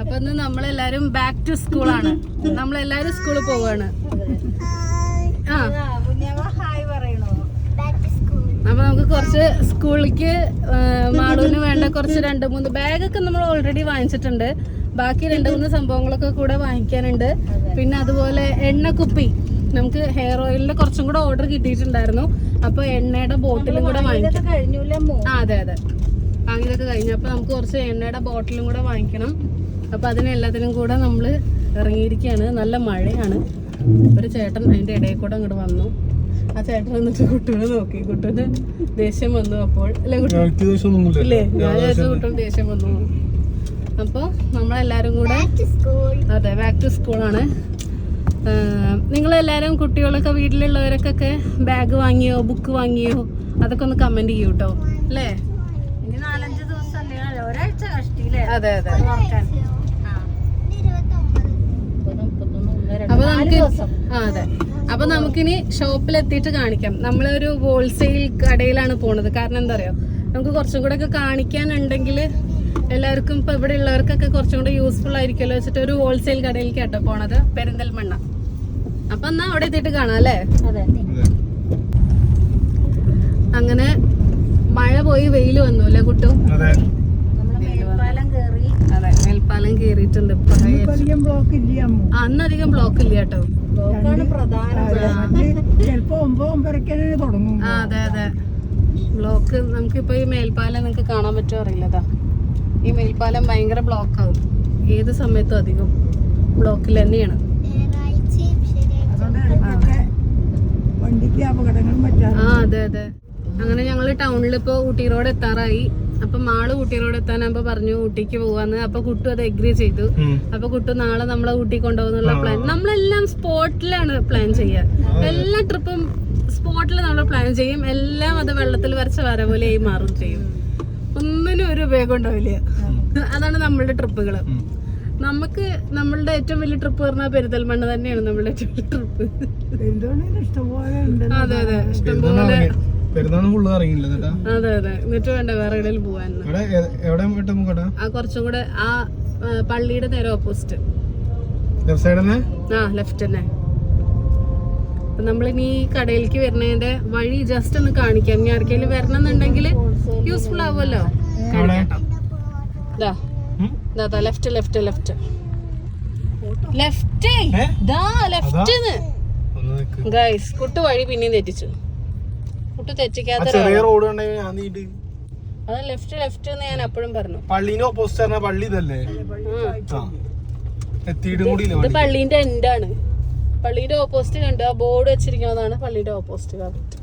അപ്പൊ ഇന്ന് നമ്മളെല്ലാരും ബാക്ക് ടു സ്കൂളാണ്. നമ്മളെല്ലാരും സ്കൂളിൽ പോവാണ്. അപ്പൊ നമുക്ക് കുറച്ച് സ്കൂളിലേക്ക് മാളൂന് വേണ്ട കുറച്ച് 2-3 ബാഗൊക്കെ നമ്മൾ ഓൾറെഡി വാങ്ങിച്ചിട്ടുണ്ട്. ബാക്കി 2-3 സംഭവങ്ങളൊക്കെ കൂടെ വാങ്ങിക്കാനുണ്ട്. പിന്നെ അതുപോലെ എണ്ണക്കുപ്പി, നമുക്ക് ഹെയർ ഓയിലിന്റെ കുറച്ചും കൂടെ ഓർഡർ കിട്ടിയിട്ടുണ്ടായിരുന്നു. അപ്പൊ എണ്ണയുടെ ബോട്ടിലും കൂടെ വാങ്ങിക്കാം. അതെ അതെ, വാങ്ങിയതൊക്കെ കഴിഞ്ഞു. അപ്പൊ നമുക്ക് കുറച്ച് എണ്ണയുടെ ബോട്ടിലും കൂടെ വാങ്ങിക്കണം. അപ്പൊ അതിനെല്ലാത്തിനും കൂടെ നമ്മൾ ഇറങ്ങിയിരിക്കുകയാണ്. നല്ല മഴയാണ്. ഒരു ചേട്ടൻ അതിന്റെ ഇടയിൽ കൂടെ അങ്ങോട്ട് വന്നു. ആ ചേട്ടൻ വന്നിട്ട് കുട്ടികളെ നോക്കി. കുട്ടിന് ദേഷ്യം വന്നു. അപ്പോൾ അല്ലെ ഇല്ലേ, ഞാൻ വിചാരിച്ച കുട്ടികൾ ദേഷ്യം വന്നു. അപ്പോൾ നമ്മളെല്ലാരും കൂടെ അതെ ബാക്ക് ടു സ്കൂളാണ്. നിങ്ങളെല്ലാരും കുട്ടികളൊക്കെ വീട്ടിലുള്ളവരൊക്കെ ബാഗ് വാങ്ങിയോ, ബുക്ക് വാങ്ങിയോ, അതൊക്കെ ഒന്ന് കമന്റ് ചെയ്യൂ കേട്ടോ. അല്ലേ, ഇനി 4-5 ദിവസം ഒരാഴ്ച കഷ്ടിയില്ലേ? അതെ അതെ. അപ്പൊ നമുക്ക് അതെ, അപ്പൊ നമുക്കിനി ഷോപ്പിലെത്തിയിട്ട് കാണിക്കാം. നമ്മളൊരു ഹോൾസെയിൽ കടയിലാണ് പോണത്. കാരണം എന്താ പറയാ, നമുക്ക് കുറച്ചും കൂടെ ഒക്കെ കാണിക്കാനുണ്ടെങ്കിൽ എല്ലാവർക്കും ഇപ്പൊ ഇവിടെ ഉള്ളവർക്കൊക്കെ കുറച്ചും കൂടെ യൂസ്ഫുൾ ആയിരിക്കുമല്ലോ വെച്ചിട്ട് ഒരു ഹോൾസെയിൽ കടയിലേക്ക് കേട്ടോ പോണത്, പെരിന്തൽമണ്ണ. അപ്പൊ എന്നാ അവിടെ എത്തിയിട്ട് കാണാം അല്ലേ. അങ്ങനെ മഴ പോയി വെയിൽ വന്നു അല്ലേ കുട്ടു? അതെ, മേൽപ്പാലം കേറിയിട്ടുണ്ട്. അന്നധികം ബ്ലോക്ക് ഇല്ല കേട്ടോ. അതെ അതെ, ബ്ലോക്ക് നമുക്കിപ്പോ ഈ മേൽപ്പാലം നിങ്ങൾക്ക് കാണാൻ പറ്റുമോ അറിയില്ലതാ. ഈ മേൽപ്പാലം ഭയങ്കര ബ്ലോക്ക് ആവും ഏത് സമയത്തും. അധികം ബ്ലോക്കിൽ തന്നെയാണ്. അതെ അതെ. അങ്ങനെ ഞങ്ങള് ടൗണിൽ ഇപ്പൊ ഊട്ടി റോഡ് എത്താറായി. അപ്പൊ മാള് ഊട്ടി റോഡ് എത്താനാകുമ്പോ പറഞ്ഞു ഊട്ടിക്ക് പോവാന്ന്. അപ്പൊ കുട്ടു അത് എഗ്രി ചെയ്തു. അപ്പൊ കുട്ടു നാളെ നമ്മളെ ഊട്ടി കൊണ്ടുപോകുന്നുള്ള പ്ലാൻ. നമ്മളെല്ലാം സ്പോട്ടിലാണ് പ്ലാൻ ചെയ്യുക. എല്ലാ ട്രിപ്പും സ്പോട്ടിൽ നമ്മൾ പ്ലാൻ ചെയ്യും. എല്ലാം അത് വെള്ളത്തിൽ വരച്ച വര പോലെ ആയി മാറും ചെയ്യും. ഒന്നിനും ഒരു ഉപയോഗം ഉണ്ടാവില്ല. അതാണ് നമ്മളുടെ ട്രിപ്പുകള്. നമുക്ക് നമ്മളുടെ ഏറ്റവും വലിയ ട്രിപ്പ് പറഞ്ഞാൽ പെരിന്തൽമണ്ണ തന്നെയാണ് നമ്മളുടെ ഏറ്റവും വലിയ ട്രിപ്പ്. അതെ അതെ, ഇഷ്ടംപോലെ. അതെ അതെ, എന്നിട്ട് വേണ്ട വേറെ എവിടെയും പോവാൻ. ആ കുറച്ചും കൂടെ ആ പള്ളിയുടെ നേരെ ഓപ്പോസിറ്റ്. ആ ലെഫ്റ്റ് തന്നെ. അപ്പൊ നമ്മളിനി കടയിലേക്ക് വരുന്നതിന്റെ വഴി ജസ്റ്റ് ഒന്ന് കാണിക്കാം. ഇനി ആർക്കെങ്കിലും വരണം എന്നുണ്ടെങ്കിൽ യൂസ്ഫുൾ ആവുമല്ലോ. Left left left left left guys. Kuttu വഴി പിന്നെയും തെറ്റിച്ചു. കുട്ടു തെറ്റിക്കാത്ത അത് ലെഫ്റ്റ് ലെഫ്റ്റ് എന്ന് ഞാൻ എപ്പോഴും പറഞ്ഞു. പള്ളിന്റെ ഓപ്പോസിറ്റ് പള്ളി ഇതല്ലേ? ഇത് പള്ളീന്റെ എൻഡാണ്. പള്ളീന്റെ ഓപ്പോസിറ്റ് കണ്ടു ആ ബോർഡ് വെച്ചിരിക്കുന്നതാണ് പള്ളീന്റെ ഓപ്പോസിറ്റ്. കറക്റ്റ്.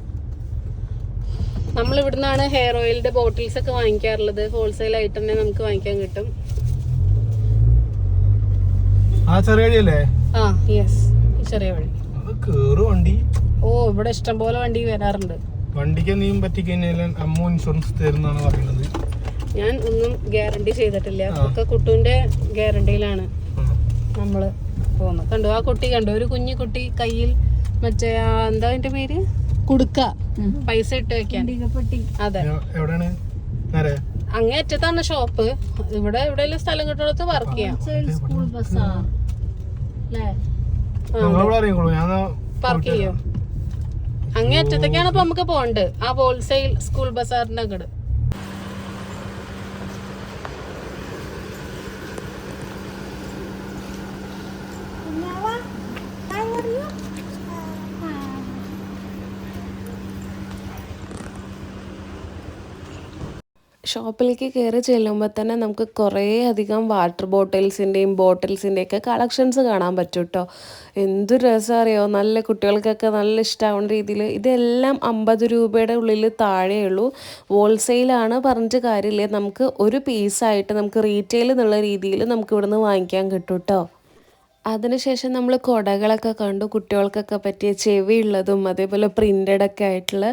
നമ്മൾ ഇവിടുന്നാണ് ഹെയർ ഓയിലിന്റെ ബോട്ടിൽസ് ഒക്കെ വാങ്ങിക്കാറുള്ളത്. ഹോൾസെയിൽ ആയിട്ട് തന്നെ നമുക്ക് വാങ്ങിക്കാൻ കിട്ടും. ആ യെസ്, ഈ ചെറിയ വഴി. ഓ, ഇവിടെ ഇഷ്ടം പോലെ വണ്ടി വരാറുണ്ട്. വണ്ടിക്ക് എന്തെങ്കിലും പറ്റിക്കഴിഞ്ഞാൽ അമ്മ ഇൻഷുറൻസ് തരുന്നാണ് പറയുന്നത്. ഞാൻ ഒന്നും ഗ്യാരണ്ടി ചെയ്തിട്ടില്ല. ഒക്കെ കുട്ടുവിന്റെ ഗ്യാരണ്ടിയിലാണ് നമ്മള് പോകുന്നത്. കണ്ടു ആ കുട്ടി, കണ്ടു ഒരു കുഞ്ഞു കുട്ടി കയ്യിൽ മറ്റേ എന്താ അതിന്റെ പേര്, കുടുക്ക, പൈസ ഇട്ട് വെക്കാൻ. അതെ, അങ്ങേ അറ്റത്താണ് ഷോപ്പ്. ഇവിടെ എവിടെയെങ്കിലും സ്ഥലം കിട്ടുന്നിടത്ത് വർക്ക് ചെയ്യാം. പാർക്ക് ചെയ്യോ? അങ്ങേ അറ്റത്തേക്കാണ് ഇപ്പൊ നമുക്ക് പോകേണ്ടത്. ആ ഹോൾസെയിൽ സ്കൂൾ ബസാറിന്റെ അങ്ങട്. ഷോപ്പിലേക്ക് കയറി ചെല്ലുമ്പോൾ തന്നെ നമുക്ക് കുറേ അധികം വാട്ടർ ബോട്ടിൽസിൻ്റെയൊക്കെ കളക്ഷൻസ് കാണാൻ പറ്റും കേട്ടോ. എന്ത് രസം അറിയോ, നല്ല കുട്ടികൾക്കൊക്കെ നല്ല ഇഷ്ടമാവുന്ന രീതിയിൽ. ഇതെല്ലാം 50 രൂപയുടെ ഉള്ളിൽ താഴെയുള്ളൂ. ഹോൾസെയിലാണ് പറഞ്ഞിട്ട് കാര്യമില്ല. നമുക്ക് ഒരു പീസായിട്ട് നമുക്ക് റീറ്റെയിൽ എന്നുള്ള രീതിയിൽ നമുക്ക് ഇവിടുന്ന് വാങ്ങിക്കാൻ കിട്ടും കേട്ടോ. അതിനുശേഷം നമ്മൾ കുടകളൊക്കെ കണ്ടു. കുട്ടികൾക്കൊക്കെ പറ്റിയ ചെവിയുള്ളതും അതേപോലെ പ്രിൻ്റഡൊക്കെ ആയിട്ടുള്ള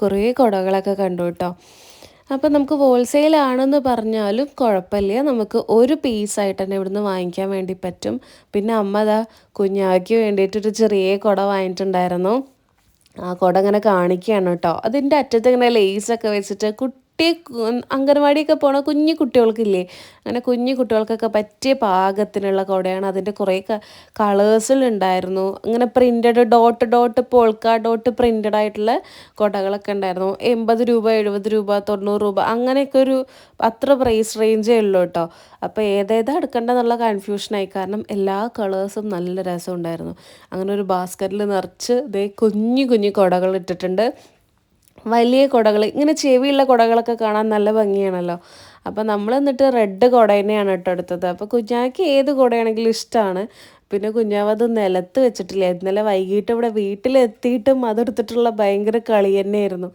കുറേ കുടകളൊക്കെ കണ്ടു കേട്ടോ. അപ്പോൾ നമുക്ക് ഹോൾസെയിൽ ആണെന്ന് പറഞ്ഞാലും കുഴപ്പമില്ല, നമുക്ക് ഒരു പീസായിട്ട് തന്നെ ഇവിടുന്ന് വാങ്ങിക്കാൻ വേണ്ടി പറ്റും. പിന്നെ അമ്മ ദാ കുഞ്ഞാക്ക് വേണ്ടിയിട്ടൊരു ചെറിയ കുട വാങ്ങിയിട്ടുണ്ടായിരുന്നു. ആ കുട ഇങ്ങനെ കാണിക്കുകയാണ് കേട്ടോ. അതിൻ്റെ അറ്റത്ത് ഇങ്ങനെ ലേസൊക്കെ വെച്ചിട്ട് അംഗൻവാടിയൊക്കെ പോണ കുഞ്ഞു കുട്ടികൾക്കില്ലേ, അങ്ങനെ കുഞ്ഞു കുട്ടികൾക്കൊക്കെ പറ്റിയ പാകത്തിനുള്ള കുടയാണ്. അതിൻ്റെ കുറേ കളേഴ്സിലുണ്ടായിരുന്നു. അങ്ങനെ printed dot polka dot printed ആയിട്ടുള്ള കുടകളൊക്കെ ഉണ്ടായിരുന്നു. 80 രൂപ, 70 രൂപ, 90 രൂപ അങ്ങനെയൊക്കെ ഒരു അത്ര പ്രൈസ് റേഞ്ചേ ഉള്ളൂ കേട്ടോ. അപ്പോൾ ഏതേതാ എടുക്കേണ്ടതെന്നുള്ള കൺഫ്യൂഷനായി, കാരണം എല്ലാ കളേഴ്സും നല്ല രസമുണ്ടായിരുന്നു. അങ്ങനെ ഒരു ബാസ്ക്കറ്റിൽ നിറച്ച് ഇതേ കുഞ്ഞു കുഞ്ഞു കുടകൾ ഇട്ടിട്ടുണ്ട്. വലിയ കുടകൾ, ഇങ്ങനെ ചെവിയുള്ള കുടകളൊക്കെ കാണാൻ നല്ല ഭംഗിയാണല്ലോ. അപ്പോൾ നമ്മൾ എന്നിട്ട് റെഡ് കുട തന്നെയാണ് കേട്ടോ എടുത്തത്. അപ്പോൾ കുഞ്ഞാക്ക് ഏത് കുടയാണെങ്കിലും ഇഷ്ടമാണ്. പിന്നെ കുഞ്ഞാവ് അത് നിലത്ത് വെച്ചിട്ടില്ല. ഇന്നലെ വൈകിട്ട് ഇവിടെ വീട്ടിലെത്തിയിട്ടും അതെടുത്തിട്ടുള്ള ഭയങ്കര കളി തന്നെയായിരുന്നു.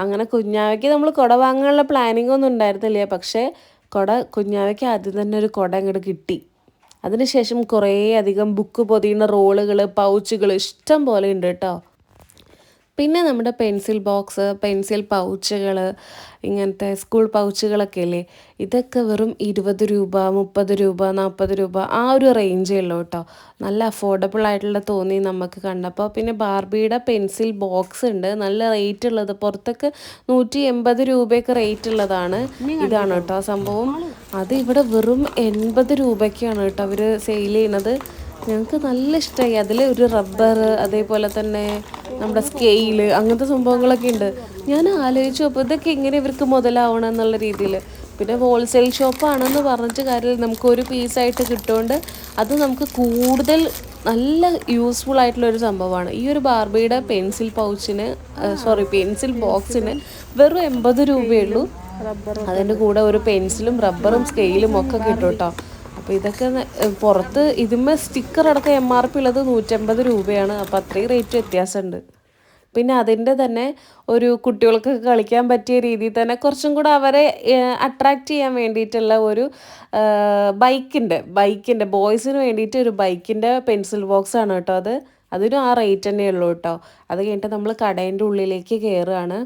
അങ്ങനെ കുഞ്ഞാവയ്ക്ക് നമ്മൾ കുട വാങ്ങാനുള്ള പ്ലാനിങ് ഒന്നും ഉണ്ടായിരുന്നില്ല. പക്ഷേ കുഞ്ഞാവയ്ക്ക് ആദ്യം തന്നെ ഒരു കുട ഇങ്ങോട്ട് കിട്ടി. അതിനുശേഷം കുറേ അധികം ബുക്ക് പൊതിയുന്ന റോളുകൾ, പൗച്ചുകൾ ഇഷ്ടം പോലെ ഉണ്ട് കേട്ടോ. പിന്നെ നമ്മുടെ പെൻസിൽ ബോക്സ്, പെൻസിൽ പൗച്ചുകൾ, ഇങ്ങനത്തെ സ്കൂൾ പൗച്ചുകളൊക്കെ ഇല്ലേ, ഇതൊക്കെ വെറും 20 രൂപ, 30 രൂപ, 40 രൂപ ആ ഒരു റേഞ്ചേ ഉള്ളൂ കേട്ടോ. നല്ല അഫോർഡബിൾ ആയിട്ടുള്ള തോന്നി നമുക്ക് കണ്ടപ്പോൾ. പിന്നെ ബാർബിയുടെ പെൻസിൽ ബോക്സ് ഉണ്ട്, നല്ല റേറ്റ് ഉള്ളത്. പുറത്തൊക്കെ 180 രൂപയൊക്കെ റേറ്റ് ഉള്ളതാണ്. ഇതാണ് കേട്ടോ സംഭവം. അത് ഇവിടെ വെറും 80 രൂപയ്ക്കാണ് കേട്ടോ അവർ സെയിൽ ചെയ്യുന്നത്. ഞങ്ങൾക്ക് നല്ല ഇഷ്ടമായി. അതിൽ ഒരു റബ്ബർ, അതേപോലെ തന്നെ നമ്മുടെ സ്കെയില്, അങ്ങനത്തെ സംഭവങ്ങളൊക്കെ ഉണ്ട്. ഞാൻ ആലോചിച്ചു അപ്പോൾ ഇതൊക്കെ എങ്ങനെ ഇവർക്ക് മുതലാവണം എന്നുള്ള രീതിയിൽ. പിന്നെ ഹോൾസെയിൽ ഷോപ്പാണെന്ന് പറഞ്ഞിട്ട് കാര്യം, നമുക്ക് ഒരു പീസായിട്ട് കിട്ടുകൊണ്ട് അത് നമുക്ക് കൂടുതൽ നല്ല യൂസ്ഫുൾ ആയിട്ടുള്ളൊരു സംഭവമാണ്. ഈ ഒരു ബാർബിയുടെ പെൻസിൽ പെൻസിൽ ബോക്സിന് വെറും 80 രൂപയേ ഉള്ളൂ. അതിൻ്റെ കൂടെ ഒരു പെൻസിലും റബ്ബറും സ്കെയിലും ഒക്കെ കിട്ടും കേട്ടോ. അപ്പോൾ ഇതൊക്കെ പുറത്ത് ഇതിന്മേൽ സ്റ്റിക്കർ അടക്കം MRP ഉള്ളത് 150 രൂപയാണ്. അപ്പോൾ അത്രയും റേറ്റ് വ്യത്യാസമുണ്ട്. പിന്നെ അതിൻ്റെ തന്നെ ഒരു കുട്ടികൾക്കൊക്കെ കളിക്കാൻ പറ്റിയ രീതിയിൽ തന്നെ കുറച്ചും കൂടെ അവരെ അട്രാക്റ്റ് ചെയ്യാൻ വേണ്ടിയിട്ടുള്ള ഒരു ബൈക്കിൻ്റെ ബോയ്സിന് വേണ്ടിയിട്ട് ഒരു ബൈക്കിൻ്റെ പെൻസിൽ ബോക്സ് ആണ് കേട്ടോ. അതിനും ആ റേറ്റ് തന്നെ ഉള്ളൂ കേട്ടോ. അത് കഴിഞ്ഞിട്ട് നമ്മൾ കടേൻ്റെ ഉള്ളിലേക്ക് കയറുകയാണ്.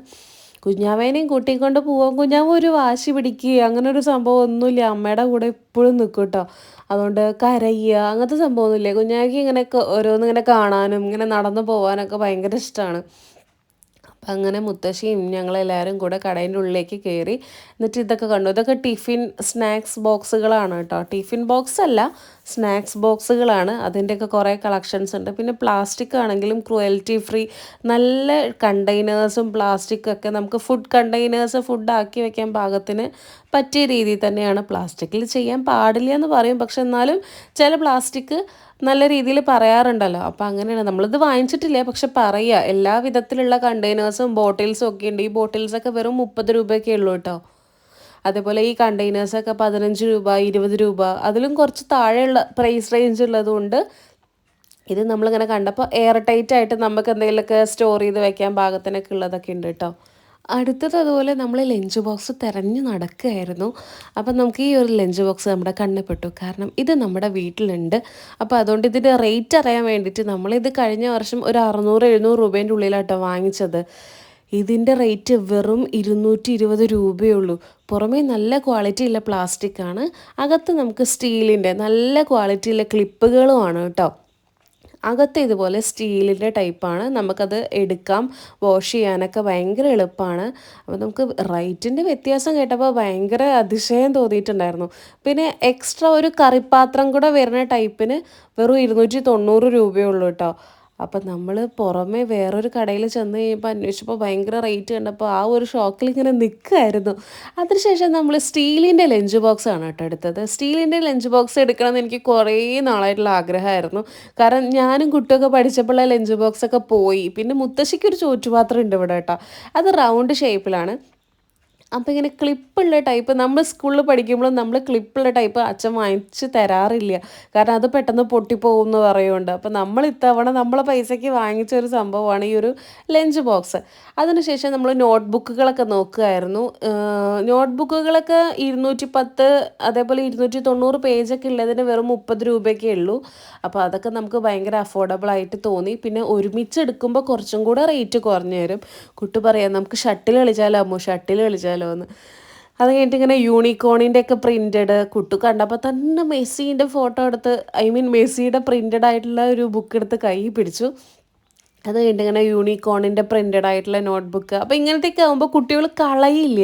കുഞ്ഞാവേനെയും കൂട്ടിക്കൊണ്ട് പോവാം. കുഞ്ഞാവ് ഒരു വാശി പിടിക്കുക അങ്ങനെ ഒരു സംഭവം ഒന്നുമില്ല. അമ്മയുടെ കൂടെ എപ്പോഴും നിൽക്കും കേട്ടോ. അതുകൊണ്ട് കരയുക അങ്ങനത്തെ സംഭവമൊന്നുമില്ല. കുഞ്ഞാവയ്ക്ക് ഇങ്ങനെയൊക്കെ ഓരോന്നിങ്ങനെ കാണാനും ഇങ്ങനെ നടന്നു പോകാനൊക്കെ ഭയങ്കര ഇഷ്ടമാണ്. അപ്പം അങ്ങനെ മുത്തശ്ശിയും ഞങ്ങളെല്ലാവരും കൂടെ കടേൻ്റെ ഉള്ളിലേക്ക് കയറി. എന്നിട്ട് ഇതൊക്കെ കണ്ടു. ഇതൊക്കെ ടിഫിൻ സ്നാക്സ് ബോക്സുകളാണ് കേട്ടോ. ടിഫിൻ ബോക്സ് അല്ല, സ്നാക്സ് ബോക്സുകളാണ്. അതിൻ്റെയൊക്കെ കുറേ കളക്ഷൻസ് ഉണ്ട്. പിന്നെ പ്ലാസ്റ്റിക് ആണെങ്കിലും ക്രുവൽറ്റി ഫ്രീ നല്ല കണ്ടെയ്നേഴ്സും പ്ലാസ്റ്റിക്കൊക്കെ നമുക്ക് ഫുഡ് കണ്ടെയ്നേഴ്സ് ഫുഡാക്കി വെക്കാൻ പാകത്തിന് പറ്റിയ രീതിയിൽ തന്നെയാണ്. പ്ലാസ്റ്റിക്കിൽ ചെയ്യാൻ പാടില്ല എന്ന് പറയും, പക്ഷെ എന്നാലും ചില പ്ലാസ്റ്റിക് നല്ല രീതിയിൽ പറയാറുണ്ടല്ലോ. അപ്പോൾ അങ്ങനെയാണ്. നമ്മളിത് വാങ്ങിച്ചിട്ടില്ല, പക്ഷെ പറയുക എല്ലാ വിധത്തിലുള്ള കണ്ടെയ്നേഴ്സും ബോട്ടിൽസും ഒക്കെ ഉണ്ട്. ഈ ബോട്ടിൽസൊക്കെ വെറും 30 രൂപയൊക്കെ ഉള്ളൂ കേട്ടോ. അതേപോലെ ഈ കണ്ടെയ്നേഴ്സൊക്കെ 15 രൂപ, 20 രൂപ, അതിലും കുറച്ച് താഴെയുള്ള പ്രൈസ് റേഞ്ച് ഉള്ളതുകൊണ്ട് ഇത് നമ്മളിങ്ങനെ കണ്ടപ്പോൾ എയർ ടൈറ്റ് ആയിട്ട് നമുക്ക് എന്തെങ്കിലുമൊക്കെ സ്റ്റോർ ചെയ്ത് വെക്കാൻ പാകത്തിനൊക്കെ ഉള്ളതൊക്കെ ഉണ്ട് കേട്ടോ. അടുത്തത് അതുപോലെ നമ്മൾ ലഞ്ച് ബോക്സ് തിരഞ്ഞു നടക്കുകയായിരുന്നു. അപ്പം നമുക്ക് ഈ ഒരു ലഞ്ച് ബോക്സ് നമ്മുടെ കണ്ണിൽപ്പെട്ടു. കാരണം ഇത് നമ്മുടെ വീട്ടിലുണ്ട്. അപ്പോൾ അതുകൊണ്ട് ഇതിൻ്റെ റേറ്റ് അറിയാൻ വേണ്ടിയിട്ട് നമ്മളിത് കഴിഞ്ഞ വർഷം ഒരു 600-700 രൂപേൻ്റെ ഉള്ളിലാട്ടോ വാങ്ങിച്ചത്. ഇതിൻ്റെ റേറ്റ് വെറും 220 രൂപയുള്ളൂ. പുറമേ നല്ല ക്വാളിറ്റിയുള്ള പ്ലാസ്റ്റിക്കാണ്, അകത്ത് നമുക്ക് സ്റ്റീലിൻ്റെ നല്ല ക്വാളിറ്റിയുള്ള ക്ലിപ്പുകളുമാണ് കേട്ടോ. അകത്ത് ഇതുപോലെ സ്റ്റീലിൻ്റെ ടൈപ്പാണ്. നമുക്കത് എടുക്കാം, വാഷ് ചെയ്യാനൊക്കെ ഭയങ്കര എളുപ്പമാണ്. അപ്പോൾ നമുക്ക് റേറ്റിൻ്റെ വ്യത്യാസം കേട്ടപ്പോൾ ഭയങ്കര അതിശയം തോന്നിയിട്ടുണ്ടായിരുന്നു. പിന്നെ എക്സ്ട്രാ ഒരു കറിപ്പാത്രം കൂടെ വരുന്ന ടൈപ്പിന് വെറും 290 രൂപയുള്ളൂ കേട്ടോ. അപ്പം നമ്മൾ പുറമെ വേറൊരു കടയിൽ ചെന്ന് കഴിയുമ്പോൾ അന്വേഷിച്ചപ്പോൾ ഭയങ്കര റേറ്റ് കണ്ടപ്പോൾ ആ ഒരു ഷോക്കിൽ ഇങ്ങനെ നിൽക്കുമായിരുന്നു. അതിനുശേഷം നമ്മൾ സ്റ്റീലിൻ്റെ ലഞ്ച് ബോക്സ് ആണ് കേട്ടോ എടുത്തത്. സ്റ്റീലിൻ്റെ ലഞ്ച് ബോക്സ് എടുക്കണമെന്ന് എനിക്ക് കുറേ നാളായിട്ടുള്ള ആഗ്രഹമായിരുന്നു. കാരണം ഞാനും കുട്ടിയൊക്കെ പഠിച്ചപ്പോഴുള്ള ലഞ്ച് ബോക്സൊക്കെ പോയി. പിന്നെ മുത്തശ്ശിക്കൊരു ചോറ്റുപാത്രം ഉണ്ട് ഇവിടെ കേട്ടോ. അത് റൗണ്ട് ഷേപ്പിലാണ്. അപ്പോൾ ഇങ്ങനെ ക്ലിപ്പുള്ള ടൈപ്പ്, നമ്മൾ സ്കൂളിൽ പഠിക്കുമ്പോഴും നമ്മൾ ക്ലിപ്പുള്ള ടൈപ്പ് അച്ഛൻ വാങ്ങിച്ച് തരാറില്ല. കാരണം അത് പെട്ടെന്ന് പൊട്ടിപ്പോകും എന്ന് പറയുന്നുണ്ട്. അപ്പോൾ നമ്മൾ ഇത്തവണ നമ്മളെ പൈസയ്ക്ക് വാങ്ങിച്ച ഒരു സംഭവമാണ് ഈ ഒരു ലഞ്ച് ബോക്സ്. അതിനുശേഷം നമ്മൾ നോട്ട്ബുക്കുകളൊക്കെ നോക്കുകയായിരുന്നു. നോട്ട്ബുക്കുകളൊക്കെ 210, അതേപോലെ 290 പേജൊക്കെ ഉള്ളതിന് വെറും 30 രൂപയൊക്കെ ഉള്ളൂ. അപ്പോൾ അതൊക്കെ നമുക്ക് ഭയങ്കര അഫോർഡബിൾ ആയിട്ട് തോന്നി. പിന്നെ ഒരുമിച്ച് എടുക്കുമ്പോൾ കുറച്ചും കൂടെ റേറ്റ് കുറഞ്ഞു വരും. കുട്ടി പറയാം നമുക്ക് ഷട്ടിൽ കളിച്ചാലോ അമ്മോ, ഷട്ടിൽ കളിച്ചാലോ എന്ന്. അത് കഴിഞ്ഞിട്ട് ഇങ്ങനെ യൂണിക്കോണിൻ്റെ ഒക്കെ പ്രിൻറ്റഡ് കുട്ടു കണ്ടപ്പോൾ തന്നെ മെസ്സിൻ്റെ ഫോട്ടോ എടുത്ത്, മെസ്സിയുടെ പ്രിൻറ്റഡ് ആയിട്ടുള്ള ഒരു ബുക്ക് എടുത്ത് കൈ പിടിച്ചു. അത് കഴിഞ്ഞിട്ട് ഇങ്ങനെ യൂണിക്കോണിൻ്റെ പ്രിൻറ്റഡ് ആയിട്ടുള്ള നോട്ട്ബുക്ക്. അപ്പോൾ ഇങ്ങനത്തെയൊക്കെ ആകുമ്പോൾ കുട്ടികൾ കളയില്ല.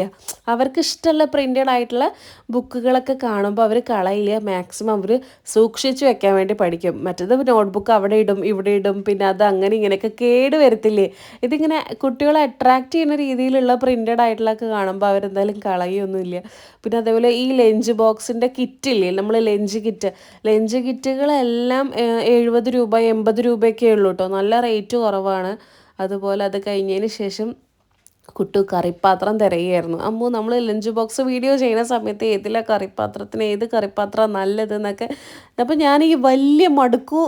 അവർക്ക് ഇഷ്ടമുള്ള പ്രിൻറ്റഡ് ആയിട്ടുള്ള ബുക്കുകളൊക്കെ കാണുമ്പോൾ അവർ കളയില്ല. മാക്സിമം അവർ സൂക്ഷിച്ച് വെക്കാൻ വേണ്ടി പഠിക്കും. മറ്റേത് നോട്ട്ബുക്ക് അവിടെ ഇടും ഇവിടെ ഇടും, പിന്നെ അത് അങ്ങനെ ഇങ്ങനെയൊക്കെ കേട് വരത്തില്ലേ. ഇതിങ്ങനെ കുട്ടികളെ അട്രാക്റ്റ് ചെയ്യുന്ന രീതിയിലുള്ള പ്രിൻറ്റഡ് ആയിട്ടുള്ളതൊക്കെ കാണുമ്പോൾ അവരെന്തായാലും കളയൊന്നുമില്ല. പിന്നെ അതേപോലെ ഈ ലഞ്ച് ബോക്സിൻ്റെ കിറ്റില്ലേ, നമ്മൾ ലഞ്ച് കിറ്റുകളെല്ലാം 70 രൂപ 80 രൂപയൊക്കെ ഉള്ളൂ കേട്ടോ. നല്ല റേറ്റ് കുറവാണ്. അതുപോലെ അത് കഴിഞ്ഞതിന് ശേഷം കുട്ടു കറിപ്പാത്രം തിരയുമായിരുന്നു. അമ്മു നമ്മൾ ലഞ്ച് ബോക്സ് വീഡിയോ ചെയ്യുന്ന സമയത്ത് ഏത് കറിപ്പാത്രം നല്ലതെന്നൊക്കെ. അപ്പോൾ ഞാൻ ഈ വലിയ മടുക്കു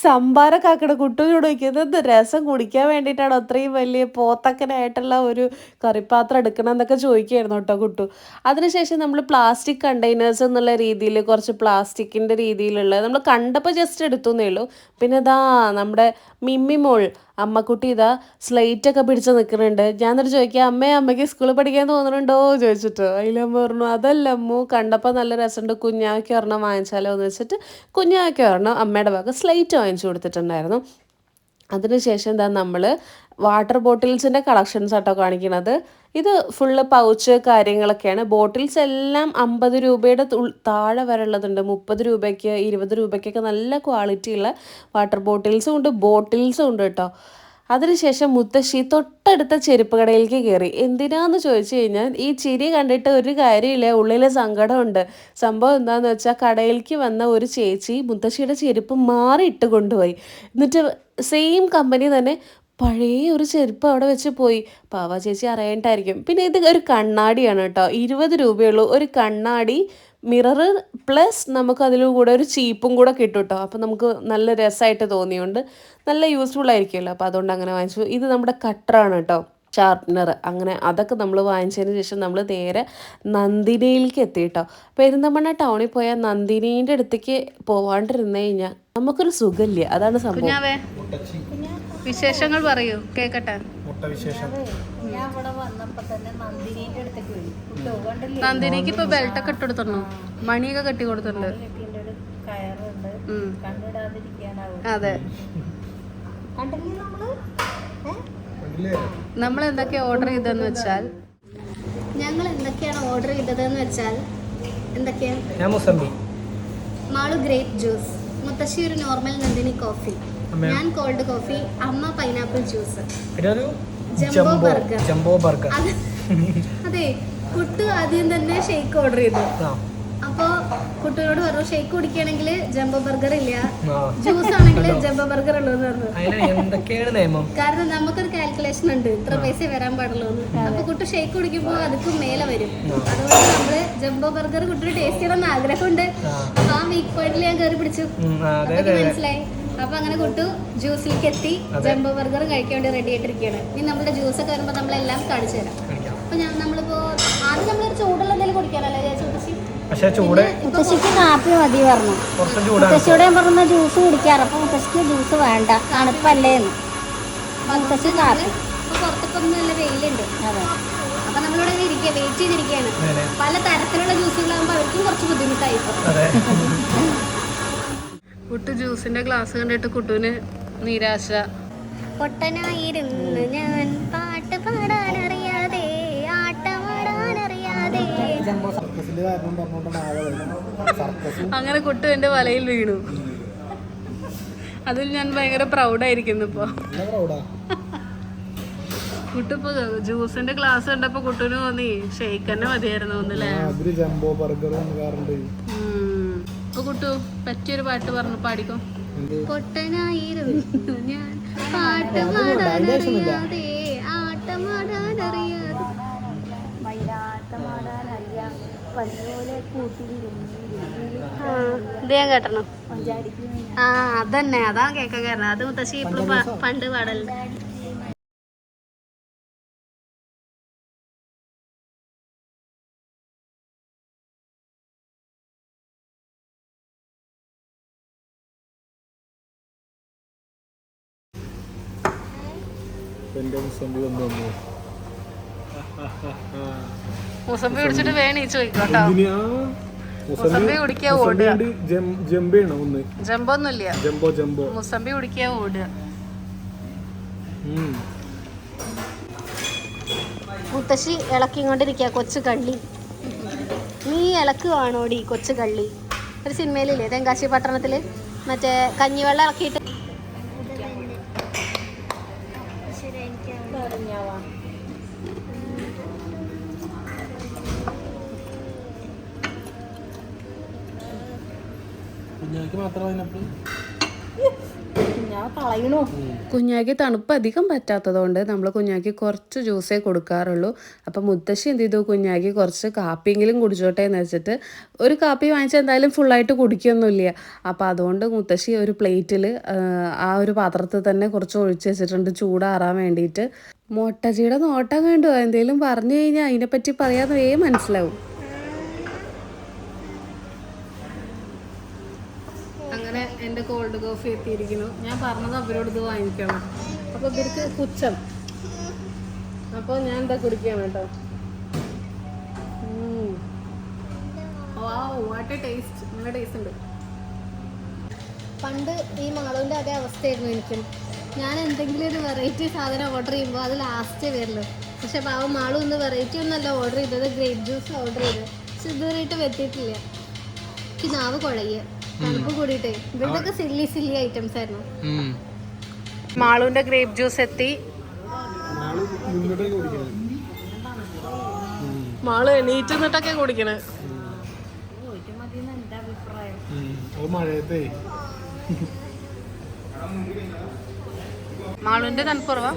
സംഭാരമൊക്കെ ആക്കണ കുട്ടുവിനോട് ചോദിക്കുന്നത് രസം കുടിക്കാൻ വേണ്ടിയിട്ടാണ് അത്രയും വലിയ പോത്തക്കനായിട്ടുള്ള ഒരു കറിപ്പാത്രം എടുക്കണമെന്നൊക്കെ ചോദിക്കുമായിരുന്നു കേട്ടോ കുട്ടു. അതിനുശേഷം നമ്മൾ പ്ലാസ്റ്റിക് കണ്ടെയ്നേഴ്സ് എന്നുള്ള രീതിയിൽ കുറച്ച് പ്ലാസ്റ്റിക്കിൻ്റെ രീതിയിലുള്ള നമ്മൾ കണ്ടപ്പോൾ ജസ്റ്റ് എടുത്തുന്നേ ഉള്ളൂ. പിന്നെ ഇതാ നമ്മുടെ മിമ്മി മോൾ അമ്മക്കുട്ടി ഇതാ സ്ലേറ്റൊക്കെ പിടിച്ച് നിൽക്കുന്നുണ്ട്. ഞാൻ എന്നിട്ട് ചോദിക്കുക, അമ്മയ്ക്ക് സ്കൂളിൽ പഠിക്കാൻ തോന്നുന്നുണ്ടോ ചോദിച്ചിട്ട്. അതിലമ്മ പറഞ്ഞു അതല്ല അമ്മു, കണ്ടപ്പോൾ നല്ല രസമുണ്ട്, കുഞ്ഞാവയ്ക്ക് ഒരെണ്ണം വാങ്ങിച്ചാലോ എന്ന് വെച്ചിട്ട് കുഞ്ഞാവയ്ക്ക് ഒരെണ്ണം അമ്മയുടെ ഭാഗം സ്ലേറ്റ് വാങ്ങിച്ചു കൊടുത്തിട്ടുണ്ടായിരുന്നു. അതിനുശേഷം എന്താ നമ്മൾ വാട്ടർ ബോട്ടിൽസിൻ്റെ കളക്ഷൻസ് ആട്ടോ കാണിക്കുന്നത്. ഇത് ഫുള്ള് പൗച്ച് കാര്യങ്ങളൊക്കെയാണ്. ബോട്ടിൽസ് എല്ലാം 50 രൂപയുടെ താഴെ വരെ ഉള്ളതുണ്ട്. 30 രൂപയ്ക്ക് 20 രൂപയ്ക്കൊക്കെ നല്ല ക്വാളിറ്റിയുള്ള വാട്ടർ ബോട്ടിൽസും ഉണ്ട് കേട്ടോ. അതിനുശേഷം മുത്തശ്ശി തൊട്ടടുത്ത ചെരുപ്പ് കടയിലേക്ക് കയറി. എന്തിനാന്ന് ചോദിച്ചു കഴിഞ്ഞാൽ ഈ ചിരി കണ്ടിട്ട് ഒരു കാര്യമില്ല, ഉള്ളിലെ സങ്കടമുണ്ട്. സംഭവം എന്താണെന്ന് വെച്ചാൽ കടയിലേക്ക് വന്ന ഒരു ചേച്ചി മുത്തശ്ശിയുടെ ചെരുപ്പ് മാറി ഇട്ട് കൊണ്ടുപോയി. എന്നിട്ട് സെയിം കമ്പനി തന്നെ പഴയ ഒരു ചെരുപ്പ് അവിടെ വെച്ച് പോയി. പാവ ചേച്ചി അറിയാണ്ടായിരിക്കും. പിന്നെ ഇത് ഒരു കണ്ണാടിയാണ് കേട്ടോ. 20 രൂപയുള്ളൂ ഒരു കണ്ണാടി, മിററ് പ്ലസ് നമുക്ക് അതിലും കൂടെ ഒരു ചീപ്പും കൂടെ കിട്ടും കേട്ടോ. അപ്പോൾ നമുക്ക് നല്ല രസമായിട്ട് തോന്നിയുകൊണ്ട് നല്ല യൂസ്ഫുൾ ആയിരിക്കുമല്ലോ. അപ്പോൾ അതുകൊണ്ട് അങ്ങനെ വാങ്ങിച്ചു. ഇത് നമ്മുടെ കട്ടറാണ് കേട്ടോ, ഷാർപ്നർ. അങ്ങനെ അതൊക്കെ നമ്മൾ വാങ്ങിച്ചതിന് ശേഷം നമ്മൾ നേരെ നന്ദിനിയിലേക്ക് എത്തി കേട്ടോ. പെരിന്തമണ്ണ ടൗണിൽ പോയാൽ നന്ദിനീൻ്റെ അടുത്തേക്ക് പോവാണ്ടിരുന്നു കഴിഞ്ഞാൽ നമുക്കൊരു സുഖമില്ല. അതാണ് സംഭവം. വിശേഷങ്ങൾ പറയൂ, കേക്കട്ടെ. ഞാൻ ഇവിടെ വന്നപ്പോ തന്നെ നന്ദിനീന്റെ അടുത്തേക്ക് പോയി. കണ്ടില്ലേ, നന്ദിനിക്ക് ഇപ്പൊ ബെൽറ്റൊക്കെ ഇട്ട് കൊടുത്തിരുന്നു, മണിയൊക്കെ കെട്ടി കൊടുത്തിട്ടുണ്ട്. കയറുണ്ട്, കണ്ടിടാതിരിക്കാനാവും. അതെ, കണ്ടില്ലേ നമ്മൾ എന്തൊക്കെയാ ഓർഡർ ചെയ്തതെന്ന് വെച്ചാൽ ഞങ്ങൾ എന്തൊക്കെയാണ് ഓർഡർ ചെയ്തതെന്ന് വെച്ചാൽ ഞാൻ മുസംബി, മാളു ഗ്രേപ്പ് ജ്യൂസ്, മുത്തശ്ശി ഒരു നോർമൽ നന്ദിനി കോഫി, ഞാൻ കോൾഡ് കോഫി, അമ്മ പൈനാപ്പിൾ ജ്യൂസ്, ജംബോ ബർഗർ. അതെ, കുട്ടു ആദ്യം തന്നെ ഷേക്ക് ഓർഡർ ചെയ്തു. അപ്പോൾ കുട്ടിയോട് പറഞ്ഞു ഷേക്ക് കുടിക്കുകയാണെങ്കിൽ ജംബോ ബർഗർ ഇല്ല, ജ്യൂസ് ആണെങ്കിൽ ജംബോ ബർഗർ ഉള്ളൂന്ന് പറഞ്ഞു. കാരണം നമുക്കൊരു കാൽക്കുലേഷൻ ഉണ്ട്, ഇത്ര പൈസ വരാൻ പാടുള്ളൂ എന്ന്. അപ്പൊ കുട്ടി ഷേക്ക് കുടിക്കുമ്പോൾ അതൊക്കെ മേലെ വരും. അതുകൊണ്ട് നമ്മള് ജംബോ ബർഗർ കുട്ടിയുടെ ടേസ്റ്റ് ചെയ്യണമെന്ന് ആഗ്രഹമുണ്ട്. അപ്പൊ ആ വീക്ക് പോയിന്റിൽ ഞാൻ കയറി പിടിച്ചു. അതൊക്കെ മനസ്സിലായി. അപ്പൊ അങ്ങനെ കുട്ടു ജ്യൂസിലേക്ക് എത്തി. ജംബോ ബർഗർ കഴിക്കാൻ വേണ്ടി റെഡി ആയിട്ടിരിക്കുകയാണ്. ഇനി നമ്മുടെ ജ്യൂസൊക്കെ വരുമ്പോൾ നമ്മളെല്ലാം കാണിച്ചു തരാം. അപ്പൊ നമ്മളിപ്പോ ആദ്യം നമ്മളൊരു ചൂടുള്ള എന്തെങ്കിലും കുടിക്കാനല്ലേ ചേച്ചി? മുത്തശ്ശിക്ക് കാപ്പി മതി പറഞ്ഞു. മുത്തശ്ശിയോടെ ഞാൻ പറഞ്ഞ ജ്യൂസ് കുടിക്കാറ്. അപ്പൊ മുത്തശ്ശിക്ക് ജ്യൂസ് വേണ്ട, തണുപ്പല്ലേന്ന്. മുത്തശ്ശി കാപ്പി. അപ്പൊ പുറത്തൊക്കെ നല്ല വെയിലുണ്ട്. അതെ, അപ്പൊ നമ്മളിവിടെ വെയിറ്റ് ചെയ്തിരിക്കുകയാണ്. പല തരത്തിലുള്ള ജ്യൂസുകളാകുമ്പോൾ അവർക്കും കുറച്ച് ബുദ്ധിമുട്ടായിപ്പോ. കുട്ടു ജ്യൂസിന്റെ ഗ്ലാസ് കണ്ടിട്ട് കുട്ടുവിന് നിരാശ. പൊട്ടനായിരുന്നു ഞാൻ, പാട്ട് പാടാനറിയാതെ, ആട്ടമാടാനറിയാതെ. അങ്ങനെ കുട്ടു എന്റെ വലയിൽ വീണു. അതിൽ ഞാൻ ഭയങ്കര പ്രൗഡായിരിക്കുന്നു ഇപ്പൊ. കുട്ടു ഇപ്പൊ ജ്യൂസിന്റെ ഗ്ലാസ് കണ്ടപ്പോ കുട്ടുവിന് തോന്നി ഷെയ്ക്ക് തന്നെ മതിയായിരുന്നു ഒന്നല്ലേ. അപ്പൊ കുട്ടു പറ്റിയൊരു പാട്ട് പറഞ്ഞു പാടിക്കോ. പൊട്ടനായിരുന്നു ഞാൻ, പാട്ട് പാടാനറിയാതെ, ആട്ടമാടാനറിയാതെ. ഇത് ഞാൻ കേട്ടണം. ആ അതന്നെ, അതാ കേൾക്കാൻ കാരണം. അത് മുത്തശ്ശി ഇപ്പോഴും പണ്ട് പാടലുണ്ട്. മുസംബി കുടിച്ചിട്ട് വേണേ ചോദിക്കോട്ടോ. മുസംബി കുടിക്കാ ഓടുക. ജംബൊന്നുമില്ല, മുസംബി കുടിക്കാ ഓടുക. മുത്തശ്ശി ഇളക്കിക്കൊണ്ടിരിക്കുക കൊച്ചു കള്ളി. നീ ഇളക്കുവാണോടി കൊച്ചു കള്ളി? ഒരു സിനിമയിലില്ലേ തെങ്കാശി പട്ടണത്തിൽ മറ്റേ കഞ്ഞിവെള്ളം ഇളക്കിയിട്ട് കുഞ്ഞാക്ക് മാത്രം പൈനാപ്പിൾ കുഞ്ഞാക്ക് തണുപ്പ് അധികം പറ്റാത്തതുകൊണ്ട് നമ്മൾ കുഞ്ഞാക്ക് കുറച്ച് ജ്യൂസേ കൊടുക്കാറുള്ളൂ. അപ്പം മുത്തശ്ശി എന്ത് ചെയ്തു, കുഞ്ഞാക്ക് കുറച്ച് കാപ്പിയെങ്കിലും കുടിച്ചോട്ടെ എന്ന് വെച്ചിട്ട് ഒരു കാപ്പി വാങ്ങിച്ചാൽ എന്തായാലും ഫുള്ളായിട്ട് കുടിക്കൊന്നുമില്ല. അപ്പോൾ അതുകൊണ്ട് മുത്തശ്ശി ഒരു പ്ലേറ്റിൽ ആ ഒരു പാത്രത്തിൽ തന്നെ കുറച്ച് ഒഴിച്ച് വെച്ചിട്ടുണ്ട് ചൂടാറാൻ വേണ്ടിയിട്ട്. മൊട്ടച്ചിയുടെ നോട്ടം കണ്ടു, എന്തെങ്കിലും പറഞ്ഞു കഴിഞ്ഞാൽ അതിനെപ്പറ്റി പറയാതെ മനസ്സിലാവും. അങ്ങനെ എൻ്റെ കോൾഡ് കോഫി എത്തിയിരിക്കുന്നു. ഞാൻ പറഞ്ഞത് അവരോട് ഇത് വാങ്ങിക്കണം. അപ്പോൾ ഇവർക്ക് പുച്ഛം. അപ്പോൾ ഞാൻ എന്താ കുടിക്കുകയാണ് കേട്ടോ. വാട്ട് എ ടേസ്റ്റ്, നല്ല ടേസ്റ്റ് ഉണ്ട്. പണ്ട് ഈ മാളുവിൻ്റെ അതേ അവസ്ഥയായിരുന്നു എനിക്കും. ഞാൻ എന്തെങ്കിലും ഒരു വെറൈറ്റി സാധനം ഓർഡർ ചെയ്യുമ്പോൾ അത് ലാസ്റ്റേ വരുള്ളൂ. പക്ഷെ പാവം മാളു ഒന്ന് വെറൈറ്റി ഒന്നല്ല ഓർഡർ ചെയ്തത്, ഗ്രേപ്പ് ജ്യൂസ് ഓർഡർ ചെയ്തത്. പക്ഷെ ഇതുവരെയായിട്ട് എത്തിയിട്ടില്ല. എനിക്ക് നാവ് കുഴയ്യ, തണുപ്പ് കൂടിയിട്ടേ. ഇവരുടെയൊക്കെ സില്ലി സില്ലി ഐറ്റംസ് ആയിരുന്നു. മാളുവിന്റെ ഗ്രേപ്പ് ജ്യൂസ് എത്തി. മാള് എണീറ്റ് നിന്നിട്ടൊക്കെ കുടിക്കണേ. മാളുവിന്റെ തണുപ്പ് കുറവാ.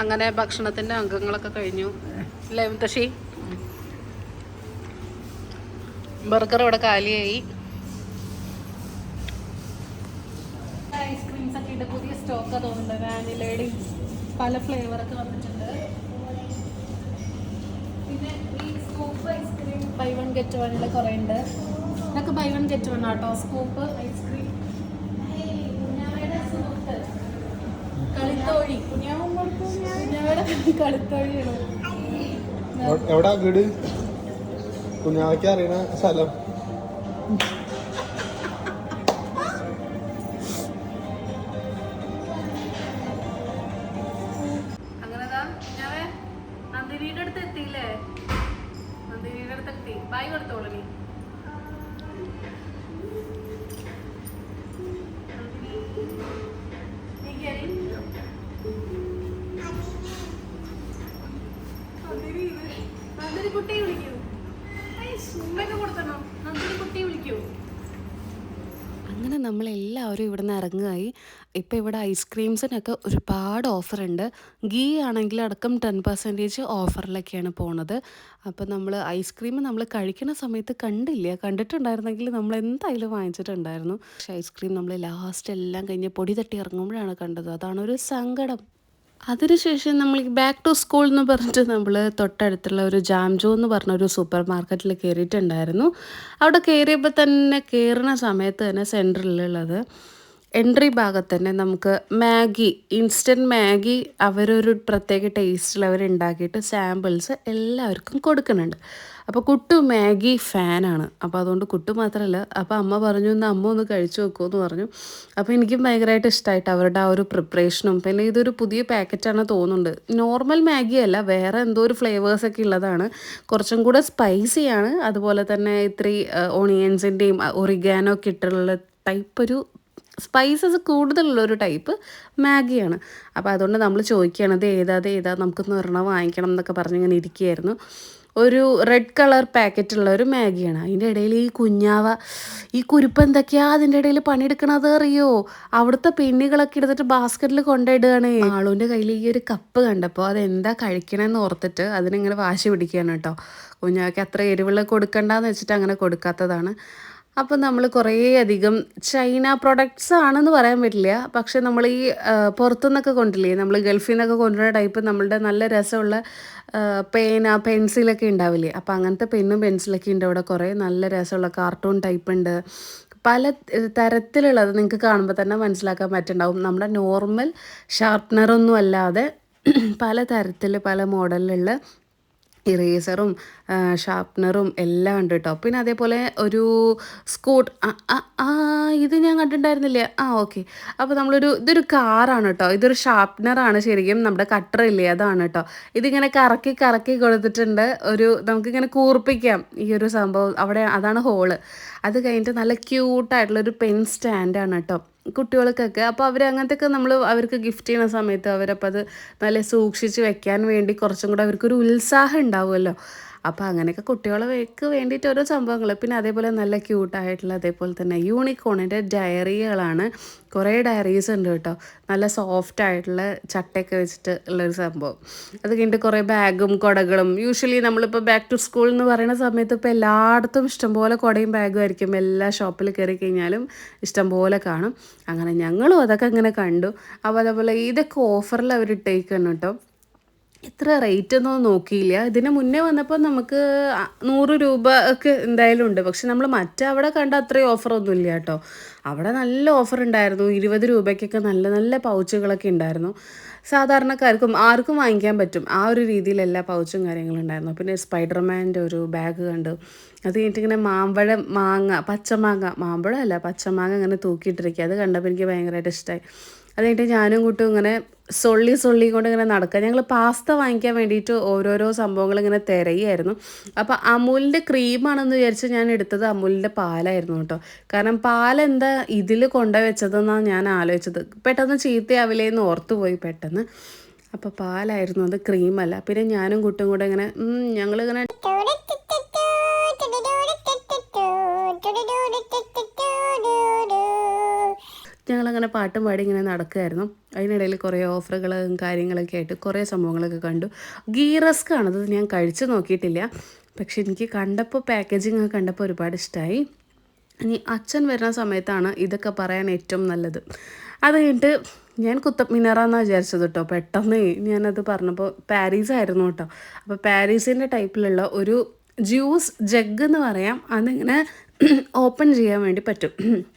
അങ്ങനെ ഭക്ഷണത്തിന്റെ അംഗങ്ങളൊക്കെ കഴിഞ്ഞു. അല്ലേ മുത്തശ്ശി? ബർഗർ ഇവിടെ കാലിയായി. ഐസ്ക്രീംസ് ഒക്കെ ഇട്ട് പുതിയ സ്റ്റോക്ക് തോന്നുന്നുണ്ട്. വാനിലയുടെ പല ഫ്ലേവറൊക്കെ വന്നിട്ടുണ്ട്. പിന്നെ ഈ scoop ice cream buy one get വണ്ണിൽ കുറേ ഉണ്ട്. ഇതൊക്കെ ബൈ വൺ ഗെറ്റ് വൺ ആട്ടോ. Scoop ice cream. കളിത്തോഴി, കുഞ്ഞാവയുടെ കളിത്തോഴിയാണ്. എവിടാ വീട്? കുഞ്ഞാവയ്ക്ക് അറിയണ സ്ഥലം. അങ്ങനെതാ കുഞ്ഞാവേ നന്ദിനിയുടെ അടുത്ത് എത്തിയില്ലേ? നന്ദിനിയുടെ അടുത്ത് എത്തി. ബായ് കൊടുത്തോളൂ നീ. നന്ദിനി കുട്ടിയെ വിളിക്കൂ. അങ്ങനെ നമ്മളെല്ലാവരും ഇവിടെ നിന്ന് ഇറങ്ങുകയായി. ഇപ്പോൾ ഇവിടെ ഐസ്ക്രീംസിനൊക്കെ ഒരുപാട് ഓഫറുണ്ട്. ഗീ ആണെങ്കിൽ അടക്കം 10% ഓഫറിലൊക്കെയാണ് പോണത്. അപ്പോൾ നമ്മൾ ഐസ്ക്രീം നമ്മൾ കഴിക്കുന്ന സമയത്ത് കണ്ടിട്ടുണ്ടായിരുന്നെങ്കിൽ നമ്മൾ എന്തായാലും വാങ്ങിച്ചിട്ടുണ്ടായിരുന്നു. പക്ഷേ ഐസ്ക്രീം നമ്മൾ ലാസ്റ്റ് എല്ലാം കഴിഞ്ഞ് പൊടി തട്ടി ഇറങ്ങുമ്പോഴാണ് കണ്ടത്. അതാണൊരു സങ്കടം. അതിനുശേഷം നമ്മൾ ബാക്ക് ടു സ്കൂൾ എന്ന് പറഞ്ഞിട്ട് നമ്മൾ തൊട്ടടുത്തുള്ള ഒരു ജാംജോ എന്ന് പറഞ്ഞൊരു സൂപ്പർ മാർക്കറ്റിൽ കയറിയിട്ടുണ്ടായിരുന്നു. അവിടെ കയറിയപ്പോൾ തന്നെ കയറുന്ന സമയത്ത് തന്നെ സെൻറ്ററിലുള്ളത് എൻട്രി ഭാഗത്ത് തന്നെ നമുക്ക് മാഗി, ഇൻസ്റ്റൻറ്റ് മാഗി അവരൊരു പ്രത്യേക ടേസ്റ്റിൽ അവരുണ്ടാക്കിയിട്ട് സാമ്പിൾസ് എല്ലാവർക്കും കൊടുക്കുന്നുണ്ട്. അപ്പോൾ കുട്ടു മാഗി ഫാനാണ്. അപ്പോൾ അതുകൊണ്ട് കുട്ടു മാത്രമല്ല, അപ്പോൾ അമ്മ പറഞ്ഞു ഇന്ന് അമ്മ ഒന്ന് കഴിച്ചു നോക്കുമെന്ന് പറഞ്ഞു. അപ്പോൾ എനിക്കും ഭയങ്കരമായിട്ട് ഇഷ്ടമായിട്ട് അവരുടെ ആ ഒരു പ്രിപ്പറേഷനും. പിന്നെ ഇതൊരു പുതിയ പാക്കറ്റാണ് തോന്നുന്നുണ്ട്. നോർമൽ മാഗി അല്ല, വേറെ എന്തോ ഒരു ഫ്ലേവേഴ്സൊക്കെ ഉള്ളതാണ്. കുറച്ചും കൂടെ സ്പൈസിയാണ്. അതുപോലെ തന്നെ ഇത്തിരി ഓണിയൻസിൻ്റെയും ഒറിഗാനോ ഒക്കെ ഇട്ടുള്ള ടൈപ്പ് ഒരു സ്പൈസസ് കൂടുതലുള്ളൊരു ടൈപ്പ് മാഗിയാണ്. അപ്പോൾ അതുകൊണ്ട് നമ്മൾ ചോദിക്കുകയാണ് ഇത് ഏതാ നമുക്കൊന്ന് ഒരെണ്ണം വാങ്ങിക്കണം എന്നൊക്കെ പറഞ്ഞിങ്ങനെ ഇരിക്കുകയായിരുന്നു. ഒരു റെഡ് കളർ പാക്കറ്റുള്ള ഒരു മാഗിയാണ്. അതിൻ്റെ ഇടയിൽ ഈ കുഞ്ഞാവ ഈ കുരുപ്പ് എന്തൊക്കെയാ അതിൻ്റെ ഇടയിൽ പണിയെടുക്കണത് അറിയോ? അവിടുത്തെ പെണ്ണികളൊക്കെ എടുത്തിട്ട് ബാസ്ക്കറ്റിൽ കൊണ്ടിടുകയാണ്. ആളുവിൻ്റെ കയ്യിൽ ഈ ഒരു കപ്പ് കണ്ടപ്പോൾ അതെന്താ കഴിക്കണമെന്ന് ഓർത്തിട്ട് അതിനിങ്ങനെ വാശി പിടിക്കുകയാണ് കേട്ടോ. കുഞ്ഞാവയ്ക്ക് അത്ര എരിവുള്ള കൊടുക്കണ്ടെന്ന് വെച്ചിട്ട് അങ്ങനെ കൊടുക്കാത്തതാണ്. അപ്പോൾ നമ്മൾ കുറേയധികം ചൈന പ്രൊഡക്ട്സ് ആണെന്ന് പറയാൻ പറ്റില്ല. പക്ഷെ നമ്മൾ ഈ പുറത്തുനിന്നൊക്കെ കൊണ്ടില്ലേ, നമ്മൾ ഗൾഫിൽ നിന്നൊക്കെ കൊണ്ടുവരുന്ന ടൈപ്പ് നമ്മളുടെ നല്ല രസമുള്ള പെൻസിലൊക്കെ ഉണ്ടാവില്ലേ, അപ്പോൾ അങ്ങനത്തെ പെന്നും പെൻസിലൊക്കെ ഉണ്ട് ഇവിടെ. കുറേ നല്ല രസമുള്ള കാർട്ടൂൺ ടൈപ്പ് ഉണ്ട്. പല തരത്തിലുള്ളത് നിങ്ങൾക്ക് കാണുമ്പോൾ തന്നെ മനസ്സിലാക്കാൻ പറ്റുന്നുണ്ടാവും. നമ്മുടെ നോർമൽ ഷാർപ്നറൊന്നും അല്ലാതെ പല തരത്തിൽ പല മോഡലിലുള്ള ഇറേസറും ഷാർപ്നറും എല്ലാം ഉണ്ട് കേട്ടോ. പിന്നെ അതേപോലെ ഒരു ഇത് ഞാൻ കണ്ടിട്ടുണ്ടായിരുന്നില്ല. ഓക്കെ. അപ്പോൾ ഇതൊരു കാറാണ് കേട്ടോ. ഇതൊരു ഷാർപ്നറാണ് ശരിക്കും. നമ്മുടെ കട്ടർ ഇല്ലേ അതാണ് കേട്ടോ. ഇതിങ്ങനെ കറക്കി കറക്കി കൊടുത്തിട്ടുണ്ട്. നമുക്കിങ്ങനെ കൂർപ്പിക്കാം ഈ ഒരു സംഭവം. അതാണ് ഹോള്. അത് കഴിഞ്ഞിട്ട് നല്ല ക്യൂട്ടായിട്ടുള്ളൊരു പെൻ സ്റ്റാൻഡാണ് കേട്ടോ കുട്ടികൾക്കൊക്കെ. അപ്പോൾ അങ്ങനത്തെയൊക്കെ അവർക്ക് ഗിഫ്റ്റ് ചെയ്യുന്ന സമയത്ത് അവരപ്പോൾ അത് നല്ല സൂക്ഷിച്ച് വെക്കാൻ വേണ്ടി കുറച്ചും കൂടെ അവർക്കൊരു ഉത്സാഹം ഉണ്ടാവുമല്ലോ. അപ്പോൾ അങ്ങനെയൊക്കെ കുട്ടികൾക്ക് വേണ്ടിയിട്ട് ഓരോ സംഭവങ്ങൾ. പിന്നെ അതേപോലെ നല്ല ക്യൂട്ടായിട്ടുള്ള അതേപോലെ തന്നെ യൂണിക്കോണിൻ്റെ ഡയറികളാണ്. കുറേ ഡയറീസ് ഉണ്ട് കേട്ടോ. നല്ല സോഫ്റ്റ് ആയിട്ടുള്ള ചട്ടയൊക്കെ വെച്ചിട്ട് ഉള്ളൊരു സംഭവം. അത് കഴിഞ്ഞിട്ട് കുറേ ബാഗും കുടകളും. യൂഷ്വലി നമ്മളിപ്പോൾ ബാക്ക് ടു സ്കൂൾ എന്ന് പറയുന്ന സമയത്ത് ഇപ്പോൾ എല്ലായിടത്തും ഇഷ്ടംപോലെ കുടയും ബാഗും ആയിരിക്കും. എല്ലാ ഷോപ്പിൽ കയറി കഴിഞ്ഞാലും ഇഷ്ടംപോലെ കാണും. അങ്ങനെ ഞങ്ങളും അതൊക്കെ അങ്ങനെ കണ്ടു. അപ്പോൾ അതേപോലെ ഇതൊക്കെ ഓഫറിൽ അവർ ഇട്ടേക്കാണ് കേട്ടോ. ഇത്ര റേറ്റ് ഒന്നും നോക്കിയില്ല. ഇതിന് മുന്നേ വന്നപ്പോൾ നമുക്ക് 100 രൂപ ഒക്കെ എന്തായാലും ഉണ്ട്. പക്ഷെ നമ്മൾ അവിടെ കണ്ട അത്രയും ഓഫറൊന്നും ഇല്ല കേട്ടോ. അവിടെ നല്ല ഓഫർ ഉണ്ടായിരുന്നു. 20 രൂപയ്ക്കൊക്കെ നല്ല നല്ല പൗച്ചുകളൊക്കെ ഉണ്ടായിരുന്നു. സാധാരണക്കാർക്കും ആർക്കും വാങ്ങിക്കാൻ പറ്റും ആ ഒരു രീതിയിൽ എല്ലാ പൗച്ചും കാര്യങ്ങളും ഉണ്ടായിരുന്നു. പിന്നെ സ്പൈഡർമാൻ്റെ ഒരു ബാഗ് കണ്ടു. അത് കഴിഞ്ഞിട്ട് ഇങ്ങനെ മാമ്പഴം അല്ല പച്ചമാങ്ങ ഇങ്ങനെ തൂക്കിയിട്ടിരിക്കുക. അത് കണ്ടപ്പോൾ എനിക്ക് ഭയങ്കരമായിട്ട് ഇഷ്ടമായി. അത് കഴിഞ്ഞിട്ട് ഞാനും കൂട്ടും ഇങ്ങനെ സൊള്ളി കൊണ്ട് ഇങ്ങനെ നടക്കുക. ഞങ്ങൾ പാസ്ത വാങ്ങിക്കാൻ വേണ്ടിയിട്ട് ഓരോരോ സംഭവങ്ങൾ ഇങ്ങനെ തിരയായിരുന്നു. അപ്പോൾ അമൂലിൻ്റെ ക്രീമാണെന്ന് വിചാരിച്ച് ഞാൻ എടുത്തത് അമൂലിൻ്റെ പാലായിരുന്നു കേട്ടോ. കാരണം പാലെന്താ ഇതിൽ കൊണ്ടുപോയി വെച്ചതെന്നാണ് ഞാൻ ആലോചിച്ചത്. പെട്ടെന്ന് ചീത്തയാവില്ലേന്ന് ഓർത്തുപോയി പെട്ടെന്ന്. അപ്പോൾ പാലായിരുന്നു, അത് ക്രീമല്ല. പിന്നെ ഞാനും കുട്ടും കൂടെ ഇങ്ങനെ ഞങ്ങളിങ്ങനെ ഞങ്ങളങ്ങനെ പാട്ടും പാടി ഇങ്ങനെ നടക്കുമായിരുന്നു. അതിനിടയിൽ കുറേ ഓഫറുകളും കാര്യങ്ങളൊക്കെ ആയിട്ട് കുറേ സംഭവങ്ങളൊക്കെ കണ്ടു. ഗീ റസ്ക് ആണത്, ഞാൻ കഴിച്ച് നോക്കിയിട്ടില്ല. പക്ഷെ എനിക്ക് കണ്ടപ്പോൾ പാക്കേജിങ് ഒക്കെ കണ്ടപ്പോൾ ഒരുപാട് ഇഷ്ടമായി. ഇനി അച്ഛൻ വരുന്ന സമയത്താണ് ഇതൊക്കെ പറയാൻ ഏറ്റവും നല്ലത്. അത് കഴിഞ്ഞിട്ട് ഞാൻ കുത്തബ് മിനാറാന്നാണ് വിചാരിച്ചത് കേട്ടോ. പെട്ടെന്ന് ഞാനത് പറഞ്ഞപ്പോൾ പാരീസായിരുന്നു കേട്ടോ. അപ്പോൾ പാരീസിൻ്റെ ടൈപ്പിലുള്ള ഒരു ജ്യൂസ് ജഗ് എന്ന് പറയാം. അതിങ്ങനെ ഓപ്പൺ ചെയ്യാൻ വേണ്ടി പറ്റും.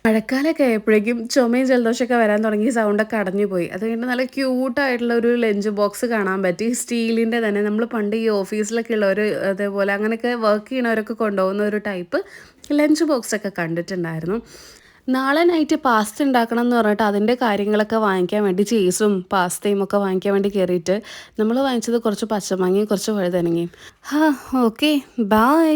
മഴക്കാലമൊക്കെ ആയപ്പോഴേക്കും ചുമയും ജലദോഷമൊക്കെ വരാൻ തുടങ്ങി, സൗണ്ടൊക്കെ അടഞ്ഞു പോയി. അത് കഴിഞ്ഞിട്ട് നല്ല ക്യൂട്ടായിട്ടുള്ള ഒരു ലഞ്ച് ബോക്സ് കാണാൻ പറ്റി. സ്റ്റീലിൻ്റെ തന്നെ. നമ്മൾ പണ്ട് ഈ ഓഫീസിലൊക്കെ ഉള്ളവർ അതേപോലെ അങ്ങനെയൊക്കെ വർക്ക് ചെയ്യണവരൊക്കെ കൊണ്ടുപോകുന്ന ഒരു ടൈപ്പ് ലഞ്ച് ബോക്സൊക്കെ കണ്ടിട്ടുണ്ടായിരുന്നു. നാളെ നൈറ്റ് പാസ്ത ഉണ്ടാക്കണം എന്ന് പറഞ്ഞിട്ട് അതിൻ്റെ കാര്യങ്ങളൊക്കെ വാങ്ങിക്കാൻ വേണ്ടി ചീസും പാസ്തയും ഒക്കെ വാങ്ങിക്കാൻ വേണ്ടി കയറിയിട്ട് നമ്മൾ വാങ്ങിച്ചത് കുറച്ച് പച്ചമാങ്ങയും കുറച്ച് വഴുതനങ്ങയും. Okay, by.